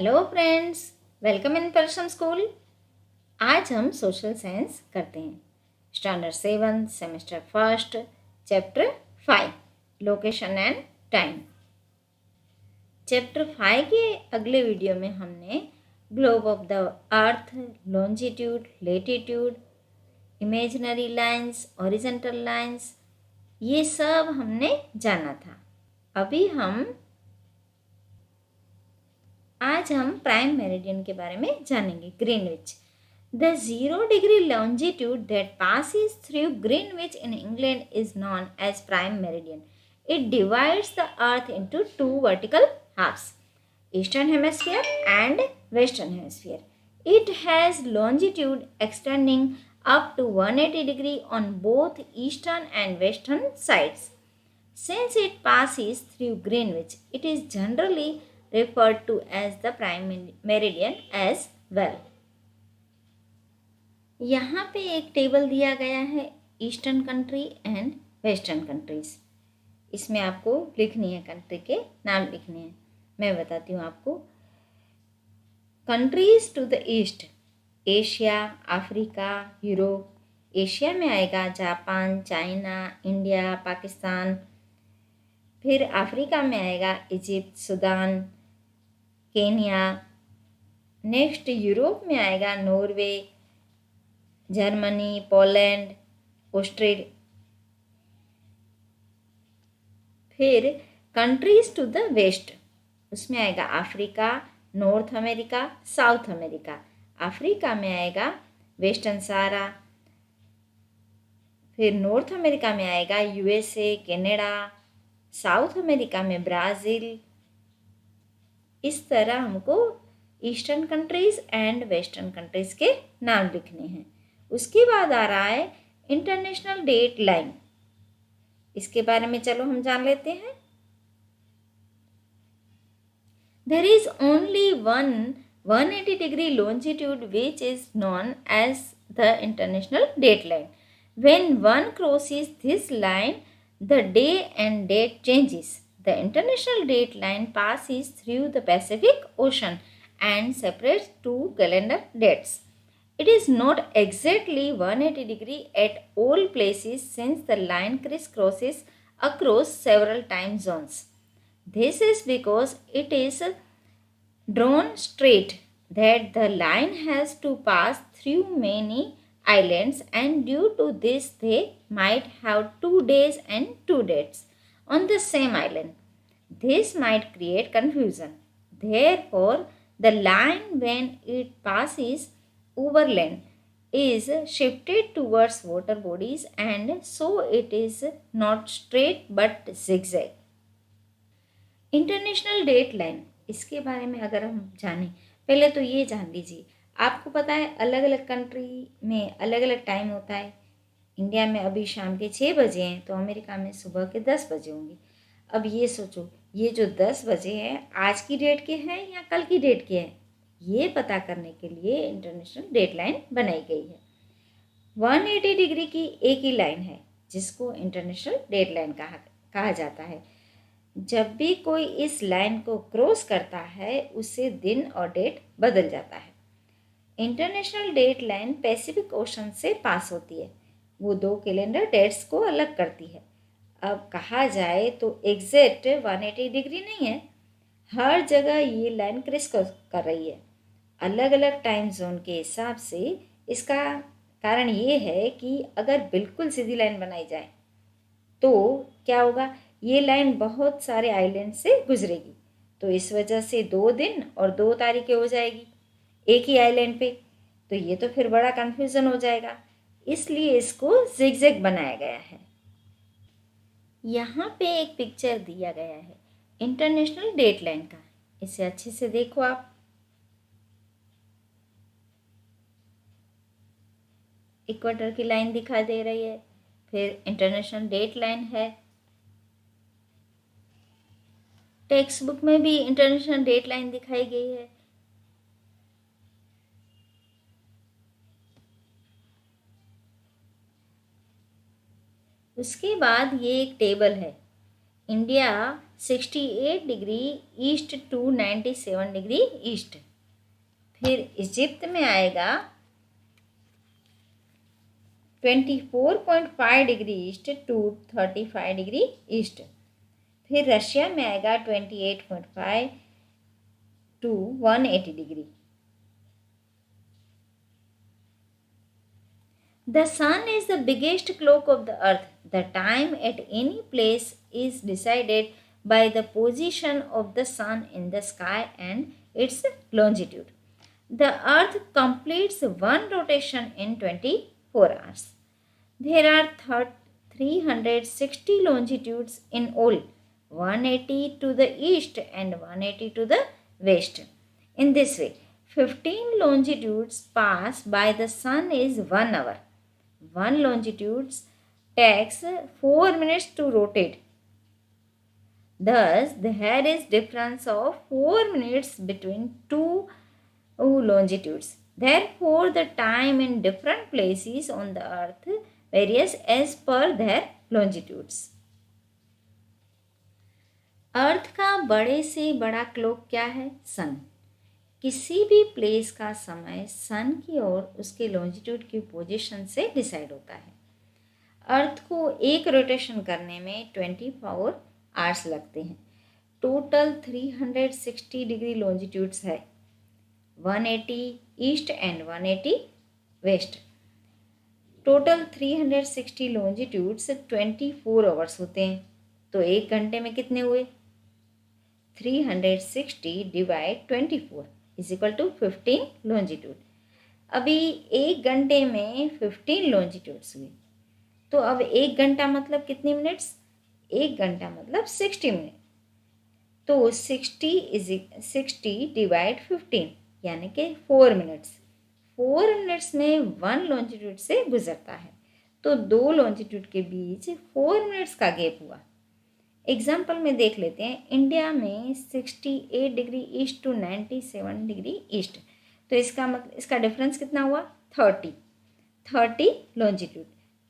Hello friends, welcome in person school. आज हम social science करते हैं। Standard 7 semester first chapter 5 location and time. Chapter 5 के अगले वीडियो में हमने globe of the earth, longitude, latitude, imaginary lines, horizontal lines, ये सब हमने जाना था। आज हम प्राइम मेरिडियन के बारे में जानेंगे। Greenwich, the 0 degree longitude that passes through Greenwich in England is known as prime meridian. It divides the earth into two vertical halves, eastern hemisphere and western hemisphere. It has longitude extending up to 180 degree on both eastern and western sides. Since it passes through Greenwich, it is generally referred to as the prime meridian as well. यहाँ पे एक table दिया गया है, eastern country and western countries. इसमें आपको लिखनी है, कंट्री के नाम लिखने हैं। मैं बताती हूँ आपको। Countries to the east, Asia, Africa, Europe. Asia में आएगा जापान, चाइना, इंडिया, पाकिस्तान। फिर अफ्रीका में आएगा Egypt, Sudan, Kenya. Next Europe में आएगा नॉर्वे, जर्मनी, पोलैंड, ऑस्ट्रेलिया। फिर कंट्रीज टू द वेस्ट, उसमें आएगा Africa, north America, south America. Africa में आएगा वेस्टर्न सहारा। फिर नॉर्थ अमेरिका में आएगा यूएसए, कनाडा। साउथ अमेरिका में ब्राज़ील। इस तरह हमको eastern countries and western countries के नाम लिखने हैं। उसके बाद आ रहा है इंटरनेशनल डेट लाइन। इसके बारे में चलो हम जान लेते हैं। There is only one 180 degree longitude which is known as the international date line. When one crosses this line, the day and date changes. The international date line passes through the Pacific Ocean and separates two calendar dates. It is not exactly 180 degree at all places since the line crisscrosses across several time zones. This is because it is drawn straight, that the line has to pass through many islands, and due to this they might have 2 days and 2 dates on the same island. This might create confusion. Therefore, the line when it passes overland is shifted towards water bodies, and so it is not straight but zigzag. International date line, इसके बारे में अगर हम जानें, पहले तो ये जान लीजिए, आपको पता है अलग अलग कंट्री में अलग अलग टाइम होता है। इंडिया में अभी शाम के 6 बजे हैं, तो अमेरिका में सुबह के 10 बजे होंगे। अब ये सोचो, ये जो 10 बजे है आज की डेट के हैं या कल की डेट के हैं, ये पता करने के लिए इंटरनेशनल डेट लाइन बनाई गई है। 180 डिग्री की एक ही लाइन है जिसको इंटरनेशनल डेट लाइन कहा जाता है। जब भी कोई इस लाइन को क्रॉस करता है, उससे दिन और डेट बदल जाता है। International date line Pacific Ocean से पास होती है। वो 2 कैलेंडर डेट्स को अलग करती है। अब कहा जाए तो एग्जैक्ट 180 डिग्री नहीं है, हर जगह ये लाइन क्रिसक्रॉस कर रही है अलग अलग टाइम जोन के हिसाब से। इसका कारण ये है कि अगर बिल्कुल सीधी लाइन बनाई जाए तो क्या होगा, ये लाइन बहुत सारे आइलैंड से गुजरेगी, तो इस वजह से 2 दिन और 2 तारीखें हो जाएगी एक ही आइलैंड पे। तो ये तो फिर बड़ा कन्फ्यूज़न हो जाएगा, इसलिए इसको जिगजैग बनाया गया है। यहाँ पे एक पिक्चर दिया गया है इंटरनेशनल डेट लाइन का, इसे अच्छे से देखो आप। इक्वेटर की लाइन दिखाई दे रही है, फिर इंटरनेशनल डेट लाइन है। टेक्स्ट बुक में भी इंटरनेशनल डेट लाइन दिखाई गई है। उसके बाद ये एक टेबल है, India 68 degree east to 97 degree east. फिर इजिप्ट में आएगा 24.5 degree east to 35 degree east. फिर रशिया में आएगा 28.5 to 180 degree. The sun is the biggest clock of the earth. The time at any place is decided by the position of the sun in the sky and its longitude. The earth completes one rotation in 24 hours. There are 360 longitudes in all, 180 to the east and 180 to the west. In this way, 15 longitudes pass by the sun is 1 hour. One longitude takes 4 minutes to rotate. Thus, there is difference of 4 minutes between two longitudes. Therefore, the time in different places on the earth varies as per their longitudes. अर्थ का बड़े से बड़ा clock क्या है? सन। किसी भी place का समय सन की और उसके लॉन्जिट्यूड की पोजीशन से डिसाइड होता है। अर्थ को एक रोटेशन करने में 24 आवर्स लगते हैं। टोटल 360 डिग्री लॉन्जिट्यूड्स है, 180 east and 180 west. Total 360 longitudes 24 hours होते हैं। तो एक घंटे में कितने हुए? 360 divide 24 is equal to 15 longitude. अभी एक घंटे में 15 लॉन्जिट्यूड्स हुए। तो अब एक घंटा मतलब कितनी मिनट्स? एक घंटा मतलब 60 मिनट। तो 60 डिवाइड 15 यानी कि 4 मिनट्स। 4 मिनट्स में 1 लॉन्जिट्यूड से गुजरता है। तो दो लॉन्जिट्यूड के बीच 4 मिनट्स का गैप हुआ। एग्जाम्पल में देख लेते हैं। इंडिया में 68 degree east to 97 degree east. तो इसका डिफरेंस कितना हुआ? 30 लॉन्जिट्यूड।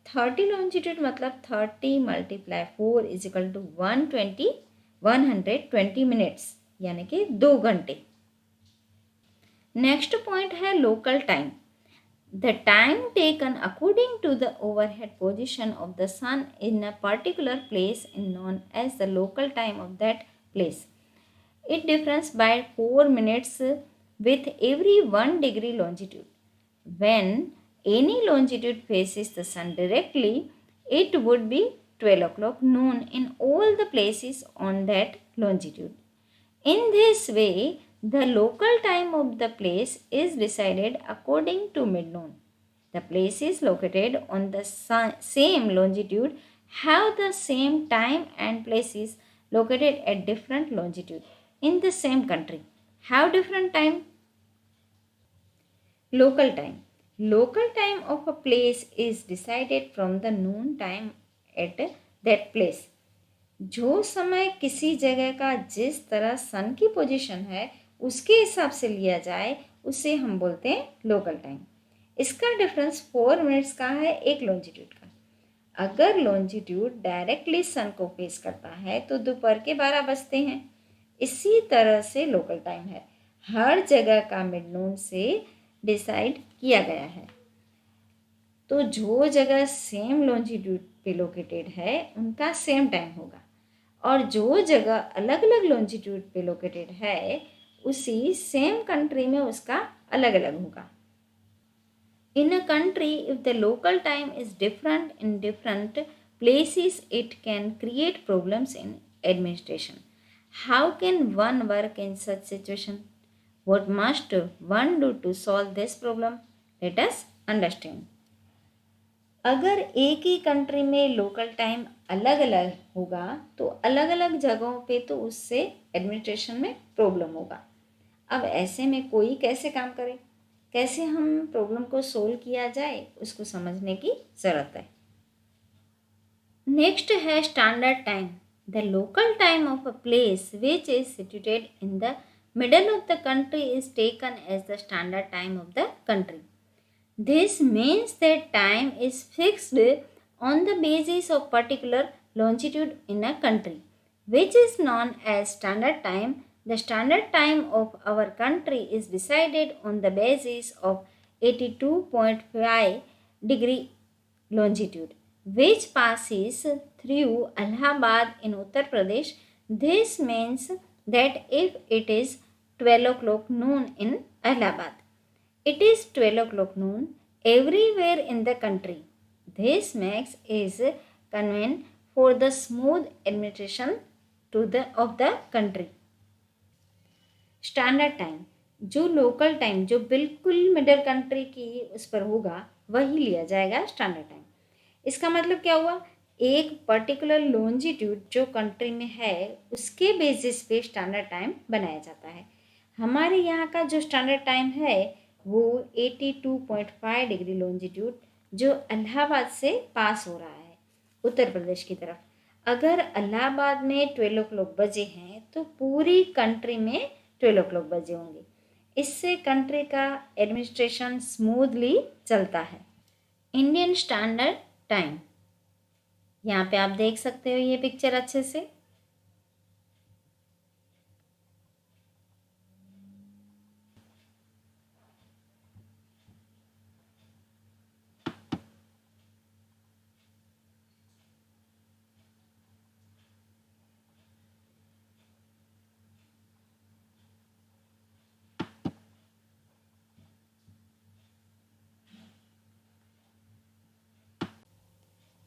30 लॉन्जिट्यूड मतलब 30 × 4 इज इक्वल टू 120 मिनट्स यानी कि 2 घंटे। नेक्स्ट पॉइंट है local time. The time taken according to the overhead position of the sun in a particular place is known as the local time of that place. It differs by 4 minutes with every 1 degree longitude. When any longitude faces the sun directly, it would be 12 o'clock noon in all the places on that longitude. In this way, the local time of the place is decided according to midnoon. The places located on the same longitude have the same time, and places located at different longitude in the same country have different time. Local time. Local time of a place is decided from the noon time at that place. जो समय किसी जगह का जिस तरह सन की position है उसके हिसाब से लिया जाए उसे हम बोलते हैं लोकल टाइम। इसका डिफरेंस 4 मिनट्स का है एक लॉन्जिट्यूड का। अगर लॉन्जिट्यूड डायरेक्टली सन को फेस करता है तो दोपहर के 12 बजते हैं। इसी तरह से लोकल टाइम है, हर जगह का मिडनून से डिसाइड किया गया है। तो जो जगह सेम लॉन्जिट्यूड पे लोकेटेड है उनका सेम टाइम होगा, और जो जगह अलग अलग लॉन्जिट्यूड पे लोकेटेड है उसी सेम कंट्री में उसका अलग अलग होगा। In a country, if the local time is different in different places, it can create problems in administration. How can one work in such situation? What must one do to solve this problem? Let us understand. अगर एक ही country में local time अलग अलग होगा तो अलग अलग जगहों पे तो उससे एडमिनिस्ट्रेशन में प्रॉब्लम होगा। अब ऐसे में कोई कैसे काम करे, कैसे हम प्रॉब्लम को सोल्व किया जाए, उसको समझने की ज़रूरत है। नेक्स्ट है standard time. The local time of a place which is situated in the middle of the country is taken as the standard time of the country. This means that time is fixed on the basis of particular longitude in a country. which is known as standard time. The standard time of our country is decided on the basis of 82.5 degree longitude, which passes through Allahabad in Uttar Pradesh. This means that if it is 12 o'clock noon in Allahabad, it is 12 o'clock noon everywhere in the country. This makes is convenient for the smooth administration of the country. Standard time, जो local time जो बिल्कुल middle country की उस पर होगा वही लिया जाएगा स्टैंडर्ड टाइम। इसका मतलब क्या हुआ, एक पर्टिकुलर लॉन्जिट्यूड जो कंट्री में है उसके बेसिस पे स्टैंडर्ड टाइम बनाया जाता है। हमारे यहाँ का जो स्टैंडर्ड टाइम है वो 82.5 डिग्री लॉन्जिट्यूड जो इलाहाबाद से पास हो रहा है उत्तर प्रदेश की तरफ। अगर इलाहाबाद में 12 o'clock बजे हैं तो पूरी कंट्री में 12 o'clock बजे होंगे। इससे कंट्री का एडमिनिस्ट्रेशन स्मूथली चलता है। इंडियन स्टैंडर्ड टाइम, यहाँ पे आप देख सकते हो ये पिक्चर अच्छे से।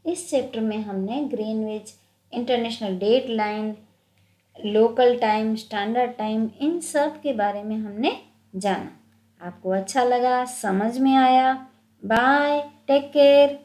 इस चैप्टर में हमने Greenwich, international date line, local time, standard time, इन सब के बारे में हमने जाना। आपको अच्छा लगा, समझ में आया? Bye, take care.